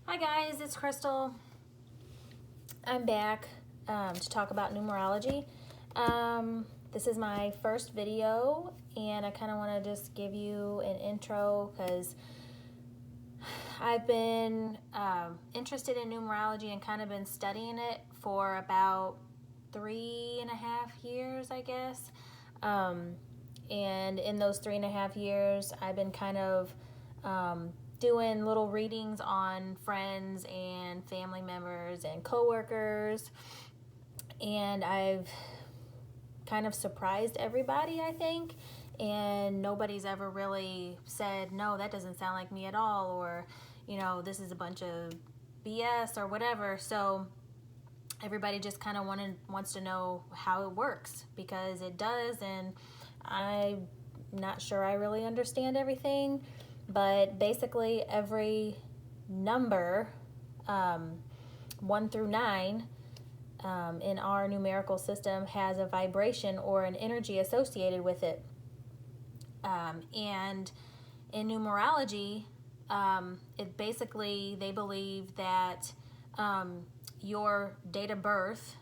Hi guys, it's Crystal. I'm back to talk about numerology. This is my first video and I kind of want to just give you an intro because I've been interested in numerology and kind of been studying it for about 3.5 years, I guess. And in those 3.5 years, I've been kind of doing little readings on friends and family members and coworkers, and I've kind of surprised everybody, I think, and nobody's ever really said, no, that doesn't sound like me at all, or, this is a bunch of BS or whatever. So everybody just kind of wants to know how it works, because it does, and I'm not sure I really understand everything. But basically every number, 1 through 9, in our numerical system has a vibration or an energy associated with it. And in numerology, it basically, they believe that your date of birth,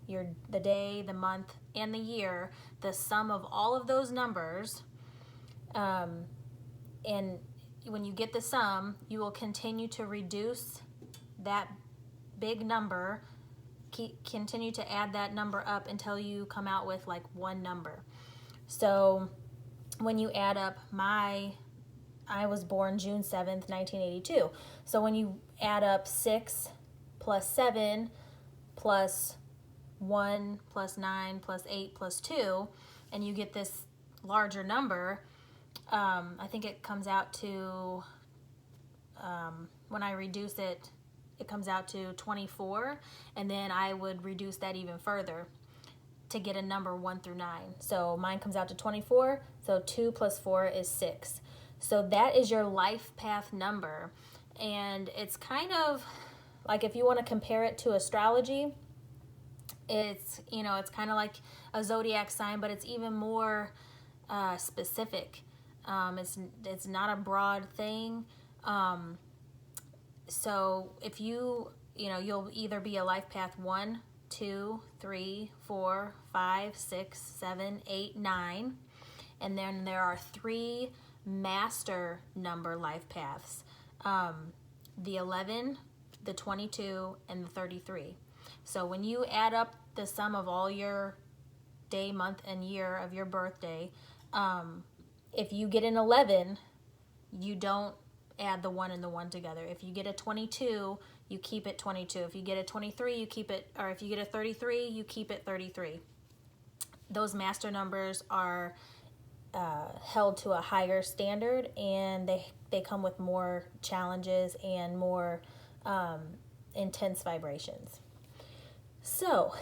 the day, the month, and the year, the sum of all of those numbers, and when you get the sum, you will continue to reduce that big number, continue to add that number up until you come out with like one number. So when you add up I was born June 7th, 1982. So when you add up 6 plus 7 plus 1 plus 9 plus 8 plus 2, and you get this larger number, I think it comes out to, when I reduce it, it comes out to 24, and then I would reduce that even further to get a number 1 through 9. So mine comes out to 24, so 2 plus 4 is 6. So that is your life path number, and it's kind of like, if you want to compare it to astrology, it's kind of like a zodiac sign, but it's even more specific. It's not a broad thing. So if you'll either be a life path 1, 2, 3, 4, 5, 6, 7, 8, 9, and then there are 3 master number life paths: the 11, the 22, and the 33. So when you add up the sum of all your day, month, and year of your birthday, if you get an 11, you don't add the 1 and the 1 together. If you get a 22, you keep it 22. If you get a 23, you keep it, or if you get a 33, you keep it 33. Those master numbers are held to a higher standard, and they come with more challenges and more intense vibrations. So,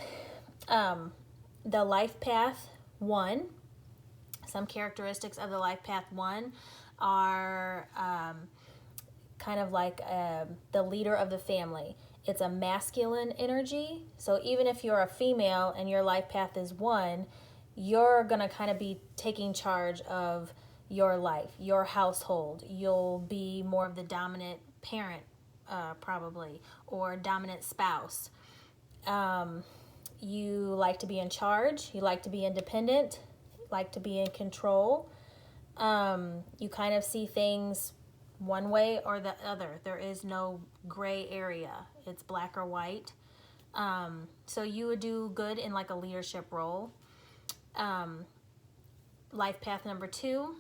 the life path 1, some characteristics of the life path 1 are kind of like the leader of the family. It's a masculine energy. So even if you're a female and your life path is 1, you're going to kind of be taking charge of your life, your household. You'll be more of the dominant parent, probably, or dominant spouse. You like to be in charge. You like to be independent. Like to be in control. You kind of see things one way or the other. There is no gray area. It's black or white. So you would do good in like a leadership role. Life path number 2,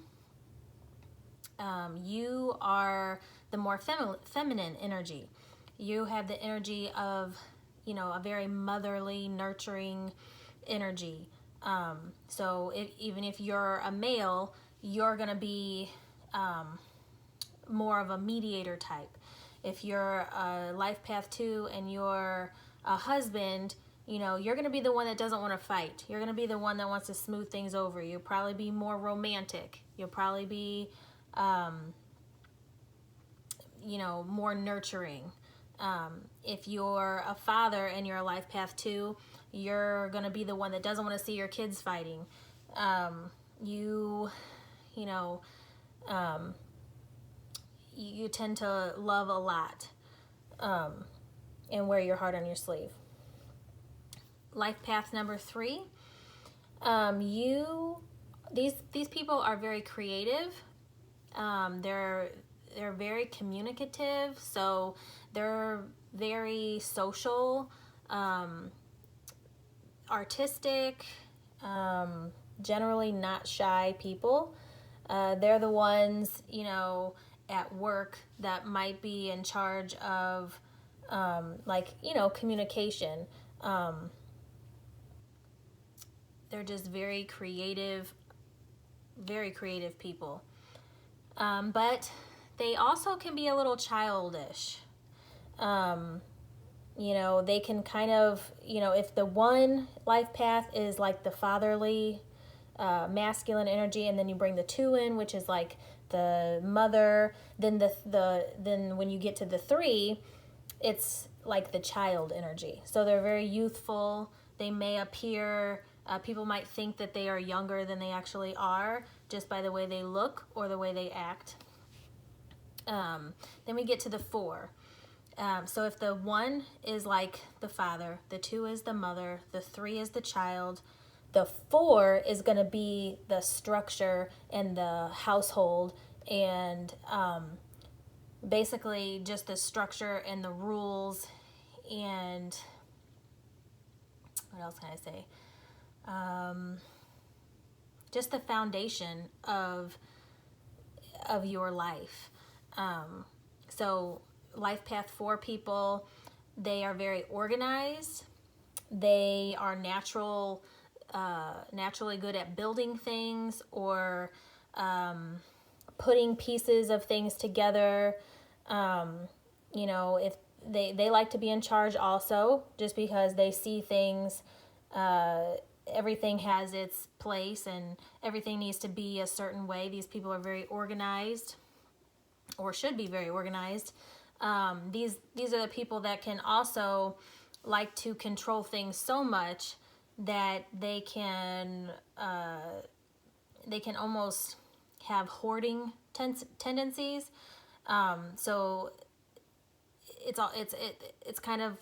you are the more feminine energy. You have the energy of, a very motherly, nurturing energy. So even if you're a male, you're going to be more of a mediator type. If you're a life path 2 and you're a husband, you're going to be the one that doesn't want to fight. You're going to be the one that wants to smooth things over. You'll probably be more romantic. You'll probably be, more nurturing. If you're a father and you're a life path 2, you're going to be the one that doesn't want to see your kids fighting. You tend to love a lot. and wear your heart on your sleeve. Life path number 3. These people are very creative. They're very communicative, so they're very social, artistic, generally not shy people. They're the ones, at work that might be in charge of, communication. They're just very creative people. But they also can be a little childish. They can kind of, if the one life path is like the fatherly, masculine energy, and then you bring the 2 in, which is like the mother, then then when you get to the 3, it's like the child energy. So they're very youthful. They may appear, people might think that they are younger than they actually are just by the way they look or the way they act. Then we get to the 4. So if the 1 is like the father, the 2 is the mother, the 3 is the child, the 4 is going to be the structure and the household, and basically just the structure and the rules, and what else can I say? Just the foundation of your life. So life path 4 people, they are very organized. They are naturally good at building things or putting pieces of things together. If they like to be in charge also, just because they see things, everything has its place and everything needs to be a certain way. These people are very organized, or should be very organized. These are the people that can also like to control things so much that they can almost have hoarding tendencies. So it's kind of,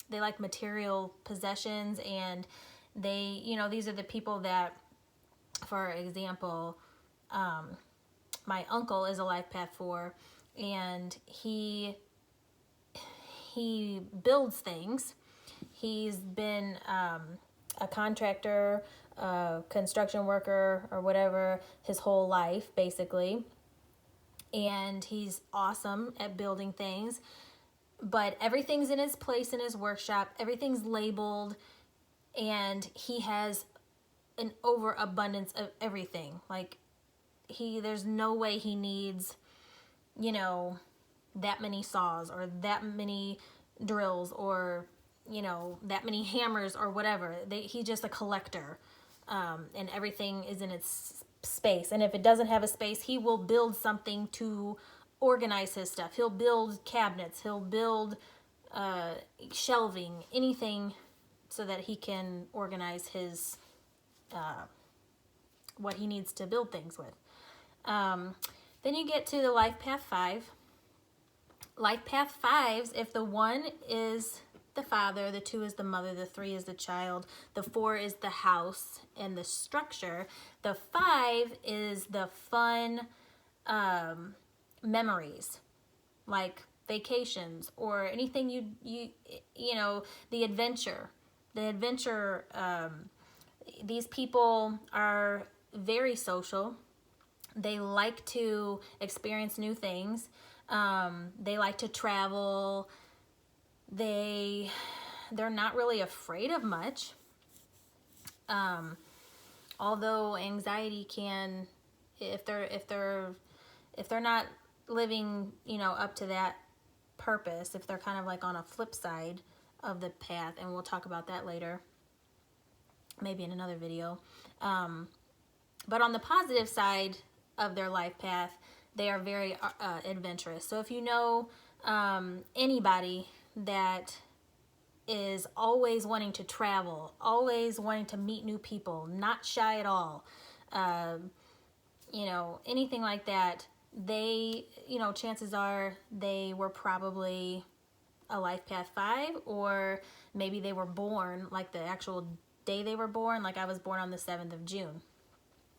they like material possessions, and they, these are the people that, for example, my uncle is a life path 4, and he builds things. He's been a contractor, a construction worker, or whatever his whole life, basically. And he's awesome at building things. But everything's in his place in his workshop. Everything's labeled. And he has an overabundance of everything. Like, there's no way he needs, that many saws or that many drills or, that many hammers or whatever. He's just a collector, and everything is in its space. And if it doesn't have a space, he will build something to organize his stuff. He'll build cabinets. He'll build shelving, anything, so that he can organize his what he needs to build things with. Then you get to the life path 5. Life path 5s, if the 1 is the father, the 2 is the mother, the 3 is the child, the 4 is the house and the structure, the 5 is the fun memories, like vacations or anything the adventure. These people are very social. They like to experience new things. They like to travel. They're not really afraid of much. Although anxiety can, if they're not living, up to that purpose, if they're kind of like on a flip side of the path, and we'll talk about that later, maybe in another video. But on the positive side of their life path, they are very adventurous. So if you know anybody that is always wanting to travel, always wanting to meet new people, not shy at all, anything like that, they, chances are they were probably a life path 5, or maybe they were born, like the actual day they were born, like I was born on the 7th of June.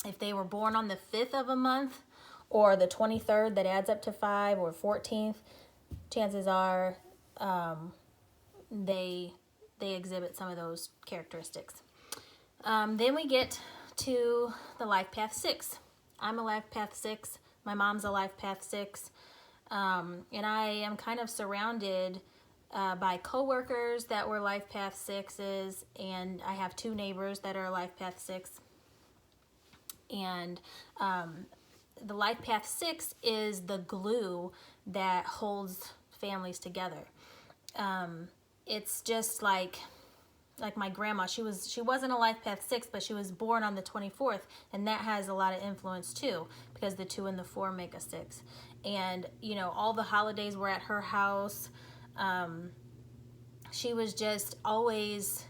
If they were born on the 5th of a month, or the 23rd that adds up to 5, or 14th, chances are they exhibit some of those characteristics. Then we get to the life path 6. I'm a life path 6. My mom's a life path 6. And I am kind of surrounded by coworkers that were life path 6s, and I have 2 neighbors that are life path 6. And the life path 6 is the glue that holds families together. It's just like my grandma. She wasn't a life path 6, but she was born on the 24th, and that has a lot of influence too, because the 2 and the 4 make a 6. And all the holidays were at her house. She was just always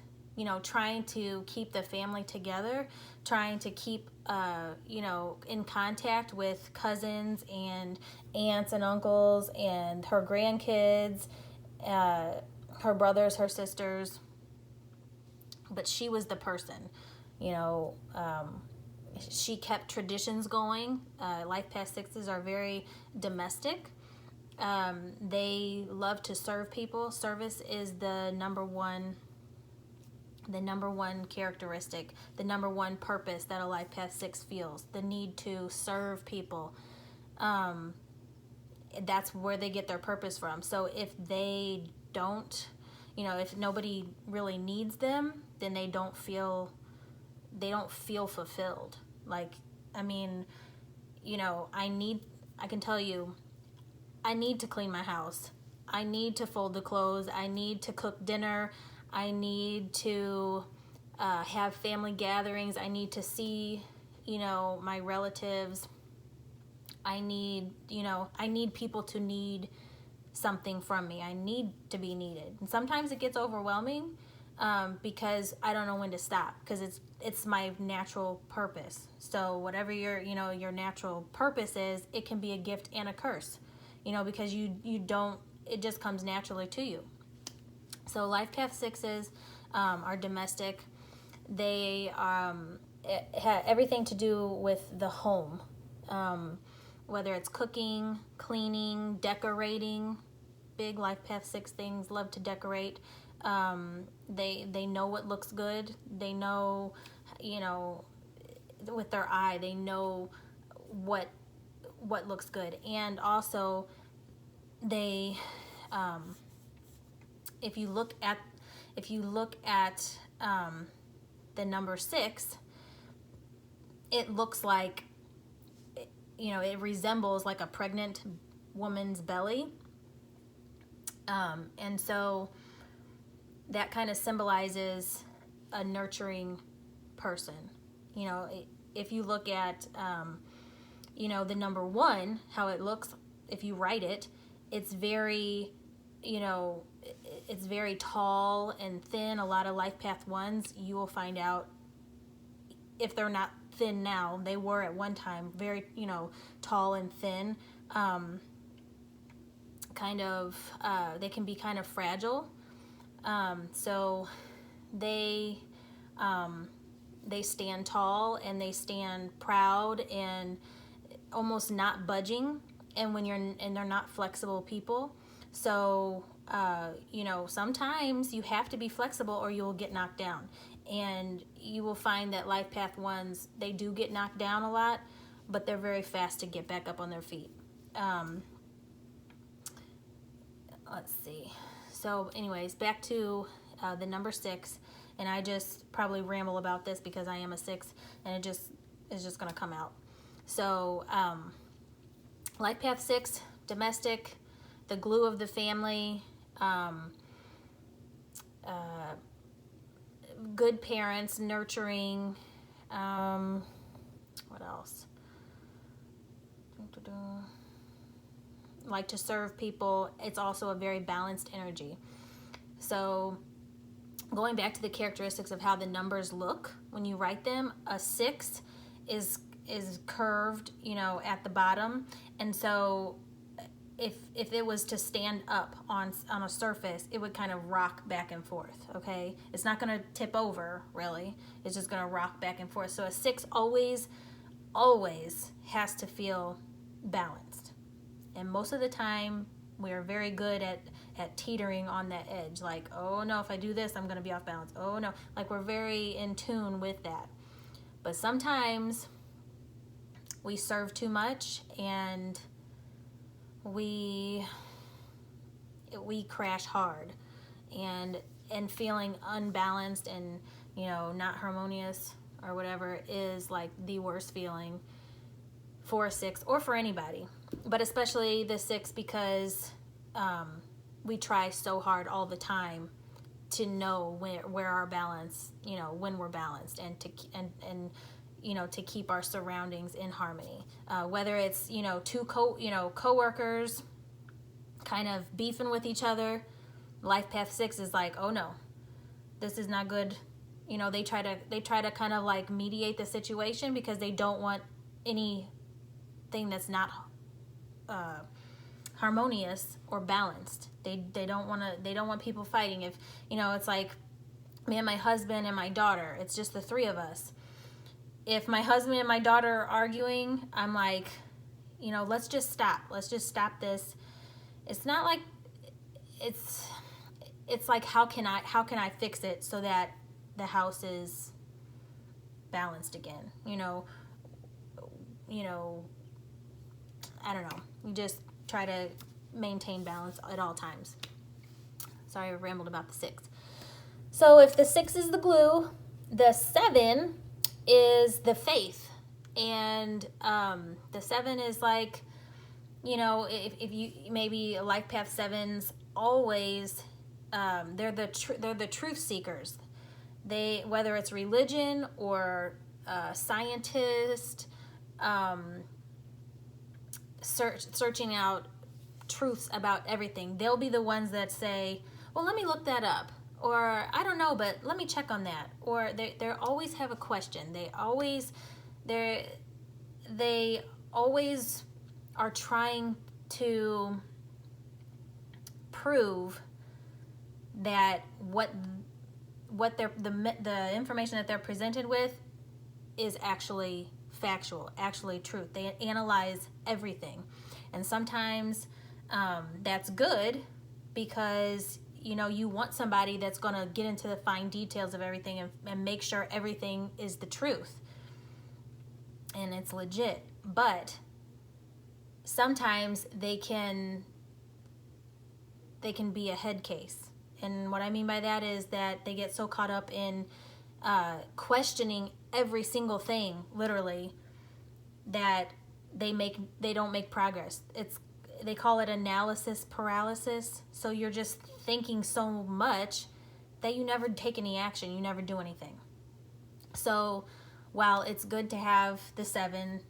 trying to keep the family together, trying to keep in contact with cousins and aunts and uncles and her grandkids, her brothers, her sisters. But she was the person, she kept traditions going. Life path 6s are very domestic. They love to serve people. Service is the number one characteristic, the number one purpose that a life path 6 feels, the need to serve people. That's where they get their purpose from. So if they don't, if nobody really needs them, then they don't feel fulfilled. Like, I can tell you, I need to clean my house. I need to fold the clothes. I need to cook dinner. I need to have family gatherings. I need to see, my relatives. I need people to need something from me. I need to be needed. And sometimes it gets overwhelming because I don't know when to stop, because it's my natural purpose. So whatever your natural purpose is, it can be a gift and a curse, because it just comes naturally to you. So life path 6s are domestic. They have everything to do with the home, whether it's cooking, cleaning, decorating. Big life path 6 things love to decorate. They know what looks good. They know, with their eye, they know what looks good. And also, they if you look at the number 6, it looks like, it resembles like a pregnant woman's belly. And so that kind of symbolizes a nurturing person. If you look at, the number 1, how it looks, if you write it, it's very, it's very tall and thin. A lot of life path 1s, you will find out, if they're not thin now, they were at one time very, tall and thin. They can be kind of fragile. So they stand tall, and they stand proud and almost not budging. And they're not flexible people. So, sometimes you have to be flexible or you'll get knocked down. And you will find that life path 1s, they do get knocked down a lot, but they're very fast to get back up on their feet. Let's see. So anyways, back to the number 6. And I just probably ramble about this because I am a 6, and it's just going to come out. So, life path 6, domestic, the glue of the family, good parents, nurturing. What else? Like to serve people. It's also a very balanced energy. So going back to the characteristics of how the numbers look when you write them, a 6 is curved, at the bottom. And so if it was to stand up on a surface, it would kind of rock back and forth, okay? It's not going to tip over, really. It's just going to rock back and forth. So a 6 always has to feel balanced. And most of the time, we are very good at teetering on that edge. Like, oh no, if I do this, I'm going to be off balance. Oh no. Like, we're very in tune with that. But sometimes we serve too much and we crash hard, and feeling unbalanced and, you know, not harmonious or whatever is like the worst feeling for a 6 or for anybody, but especially the 6, because we try so hard all the time to know where our balance, you know, when we're balanced, and you know, to keep our surroundings in harmony. Whether it's, you know, two coworkers kind of beefing with each other, life path 6 is like, oh no, this is not good. You know, they try to kind of like mediate the situation because they don't want anything that's not harmonious or balanced. They don't want people fighting. If, you know, it's like me and my husband and my daughter, it's just the 3 of us. If my husband and my daughter are arguing, I'm like, you know, let's just stop this. It's not like, it's like, how can I fix it so that the house is balanced again? You know, I don't know. You just try to maintain balance at all times. Sorry, I rambled about the 6. So if the 6 is the glue, the 7 is the faith. And the 7 is like, you know, if you maybe life path 7s always, they're the truth seekers. They, whether it's religion or scientist, searching out truths about everything, they'll be the ones that say, well, let me look that up, or I don't know, but let me check on that. Or they always have a question. They always are trying to prove that what the information that they're presented with is actually factual, actually truth. They analyze everything, and sometimes that's good because, you know, you want somebody that's going to get into the fine details of everything and make sure everything is the truth and it's legit. But sometimes they can be a head case. And what I mean by that is that they get so caught up in questioning every single thing, literally, that they don't make progress. They call it analysis paralysis. So you're just thinking so much that you never take any action. You never do anything. So while it's good to have the 7,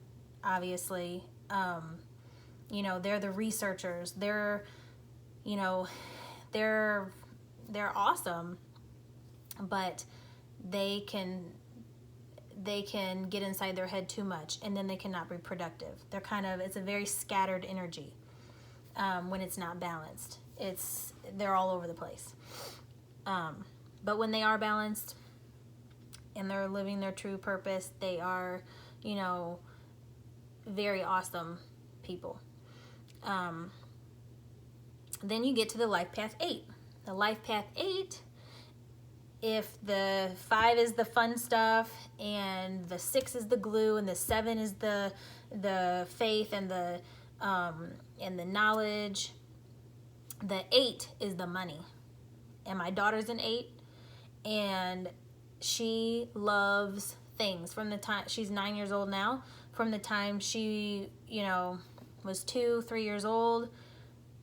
obviously, you know, they're the researchers. They're, you know, they're awesome, but they can get inside their head too much, and then they cannot be productive. It's a very scattered energy when it's not balanced. They're all over the place. But when they are balanced and they're living their true purpose, they are, you know, very awesome people. Then you get to the life path 8. The life path 8, if the 5 is the fun stuff and the 6 is the glue and the 7 is the faith and the knowledge, the 8 is the money. And my daughter's an 8, and she loves things from the time she's 9 years old now. From the time she, you know, was 2-3 years old,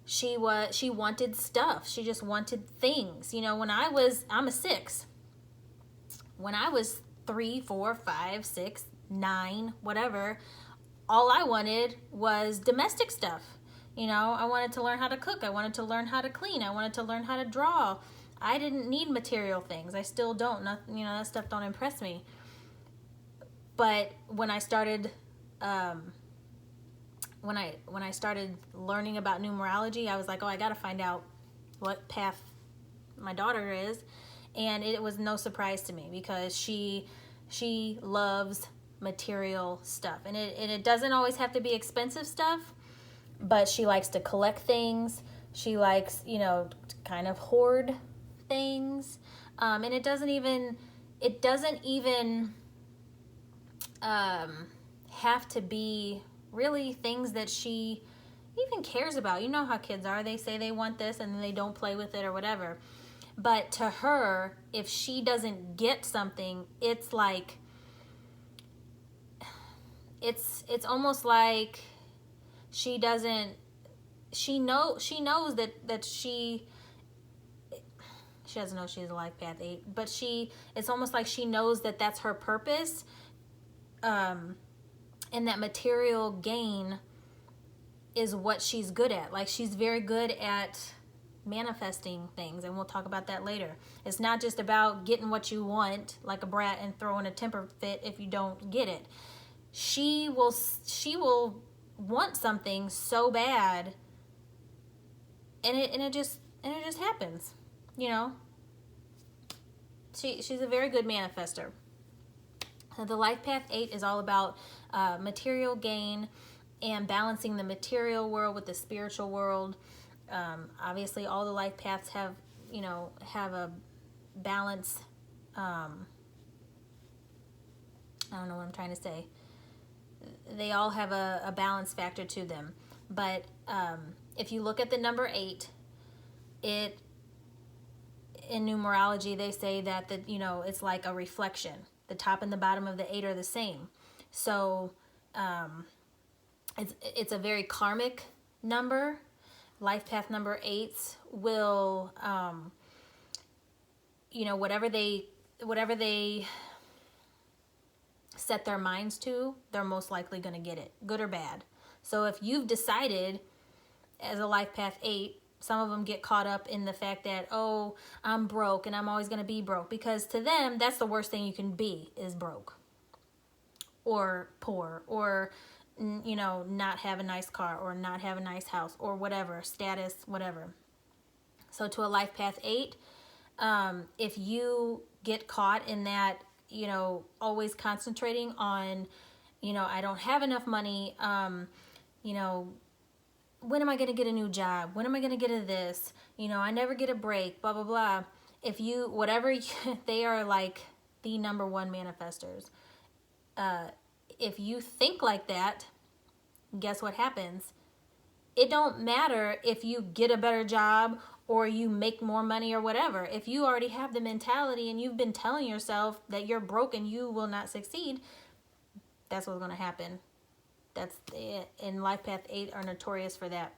she wanted stuff. She just wanted things. You know, I'm a 6. When I was 3, 4, 5, 6, 9, whatever, all I wanted was domestic stuff. You know, I wanted to learn how to cook. I wanted to learn how to clean. I wanted to learn how to draw. I didn't need material things. I still don't. You know, that stuff don't impress me. But when I started when I started learning about numerology, I was like, oh, I got to find out what path my daughter is. And it was no surprise to me because she loves material stuff. And it doesn't always have to be expensive stuff, but she likes to collect things. She likes, to kind of hoard things. And it doesn't even have to be really things that she even cares about. You know how kids are. They say they want this and then they don't play with it or whatever. But to her, if she doesn't get something, it's like, it's almost like she doesn't, she knows that she doesn't know she's a life path 8, but it's almost like she knows that that's her purpose, and that material gain is what she's good at. Like, she's very good at manifesting things, and we'll talk about that later. It's not just about getting what you want like a brat and throwing a temper fit if you don't get it. She will want something so bad, and it just happens. She's a very good manifester. The Life Path 8 is all about material gain and balancing the material world with the spiritual world. Obviously, all the life paths have a balance. I don't know what I'm trying to say. They all have a balance factor to them. But if you look at the number 8, in numerology, they say that it's like a reflection. The top and the bottom of the 8 are the same. So it's a very karmic number. Life path number 8s will, whatever they set their minds to, they're most likely going to get it, good or bad. So if you've decided as a life path 8, some of them get caught up in the fact that, oh, I'm broke and I'm always going to be broke, because to them, that's the worst thing you can be, is broke or poor or not have a nice car or not have a nice house or whatever, status, whatever. So to a life path 8, if you get caught in that, always concentrating on, I don't have enough money, when am I going to get a new job? When am I going to get a this? I never get a break, blah, blah, blah. If you, they are like the number 1 manifestors. If you think like that, guess what happens? It don't matter if you get a better job or you make more money or whatever. If you already have the mentality and you've been telling yourself that you're broke and you will not succeed, that's what's going to happen. That's it. And Life Path 8 are notorious for that.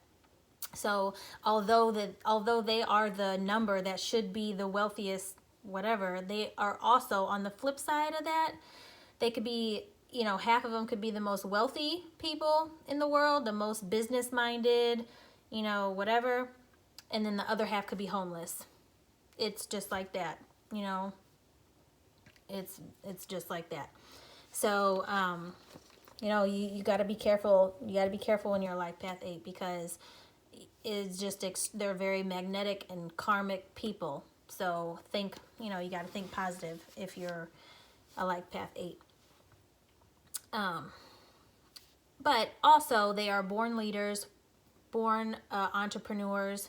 So although they are the number that should be the wealthiest, whatever, they are also on the flip side of that. They could be, half of them could be the most wealthy people in the world, the most business minded, whatever. And then the other half could be homeless. It's just like that, it's just like that. So, you got to be careful. You got to be careful when you're a life path 8, because it's just, they're very magnetic and karmic people. So think, you got to think positive if you're a life path 8. But also they are born leaders, born entrepreneurs.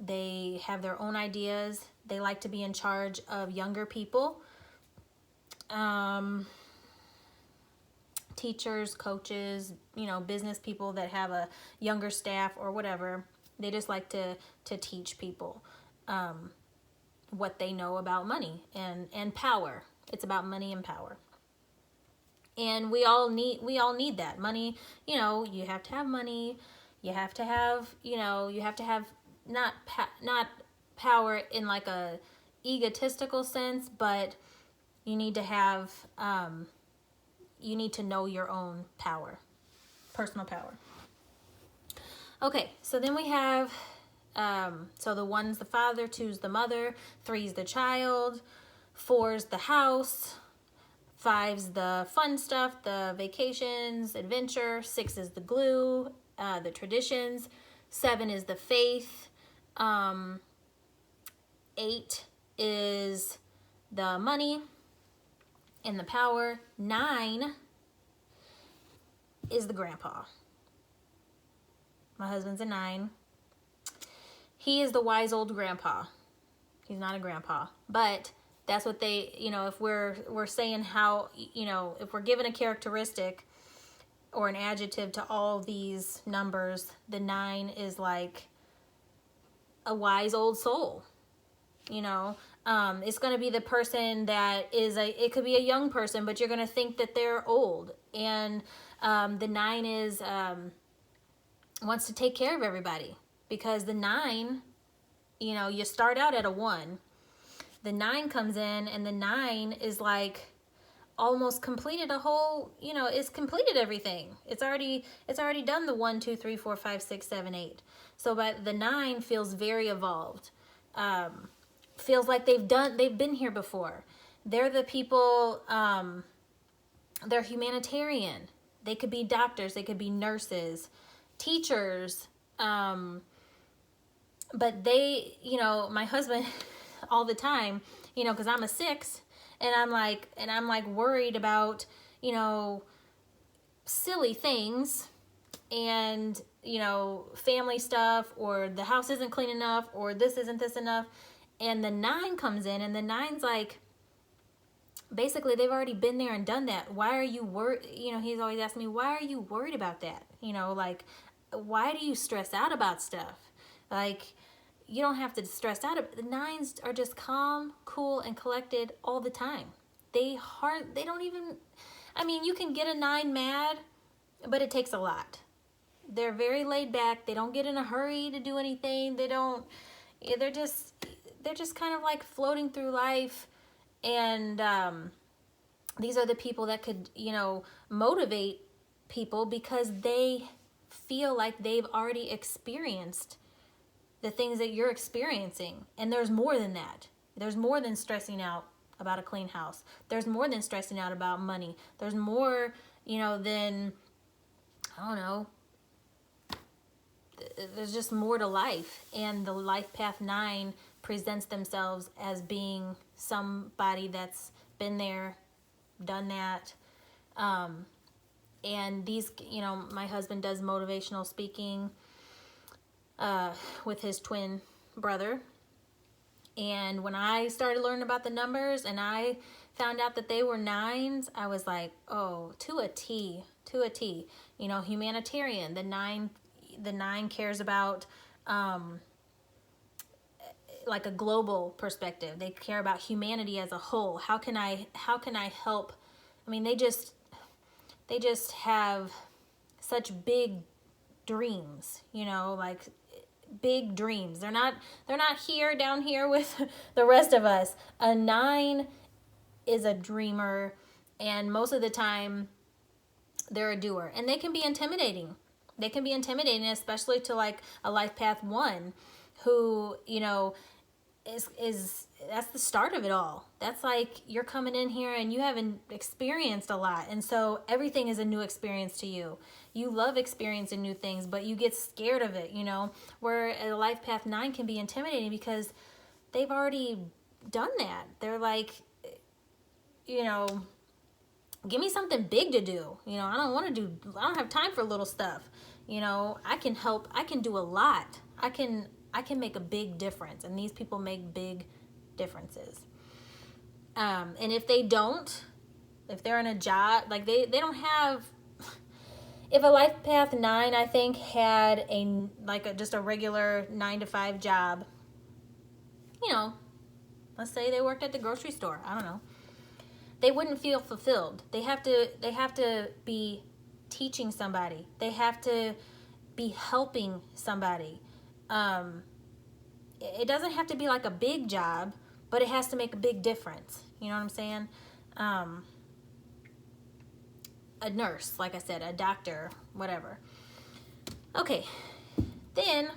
They have their own ideas. They like to be in charge of younger people. Teachers, coaches, business people that have a younger staff or whatever. They just like to teach people what they know about money and power. It's about money and power. And we all need that money. You have to have money. You have to have, not power in like a egotistical sense, but you need to have, you need to know your own power, personal power. Okay, so then we have, so the 1's the father, 2's the mother, 3's the child, 4's the house, 5's the fun stuff, the vacations, adventure. 6 is the glue, the traditions. 7 is the faith. 8 is the money and the power. 9 is the grandpa. My husband's a 9. He is the wise old grandpa. He's not a grandpa, but that's what they, if we're saying how, if we're given a characteristic or an adjective to all these numbers, the 9 is like a wise old soul. It's going to be the person that it could be a young person, but you're going to think that they're old. And the 9 is wants to take care of everybody, because the 9, you start out at a 1. The 9 comes in, and the 9 is like almost completed a whole, it's completed everything. It's already done the 1, 2, 3, 4, 5, 6, 7, 8. So but the 9 feels very evolved. Feels like they've been here before. They're the people, they're humanitarian. They could be doctors, they could be nurses, teachers, but they, my husband all the time, because I'm a 6, and I'm like worried about, silly things, and, family stuff, or the house isn't clean enough, or this isn't this enough. And the 9 comes in, and the 9's like, basically they've already been there and done that. Why are you worried? He's always asking me, why are you worried about that? Like, why do you stress out about stuff? Like, you don't have to stress out. The 9s are just calm, cool, and collected all the time. They don't even, you can get a 9 mad, but it takes a lot. They're very laid back. They don't get in a hurry to do anything. They're just kind of like floating through life. And these are the people that could, motivate people, because they feel like they've already experienced the things that you're experiencing. And there's more than that. There's more than stressing out about a clean house. There's more than stressing out about money. There's more, than, I don't know, there's just more to life. And the life path 9 presents themselves as being somebody that's been there, done that. And these, my husband does motivational speaking with his twin brother. And when I started learning about the numbers and I found out that they were 9s, I was like, oh, to a T. Humanitarian. The 9 cares about like a global perspective. They care about humanity as a whole. How can I help? They just have such big dreams, like big dreams. They're not down here with the rest of us. A 9 is a dreamer, and most of the time they're a doer, and they can be intimidating. Especially to like a life path 1 who, is that's the start of it all. That's like you're coming in here and you haven't experienced a lot, and so everything is a new experience to you. You love experiencing new things, but you get scared of it, where a life path 9 can be intimidating because they've already done that. They're like, give me something big to do. I don't have time for little stuff. I can help. I can do a lot. I can make a big difference, and these people make big differences. And if they're in a job, like they don't have, if a life path 9, I think, had just a regular 9-to-5 job, let's say they worked at the grocery store, I don't know, they wouldn't feel fulfilled. They have to be teaching somebody. They have to be helping somebody. It doesn't have to be like a big job, but it has to make a big difference. You know what I'm saying? A nurse, like I said, a doctor, whatever. Okay, then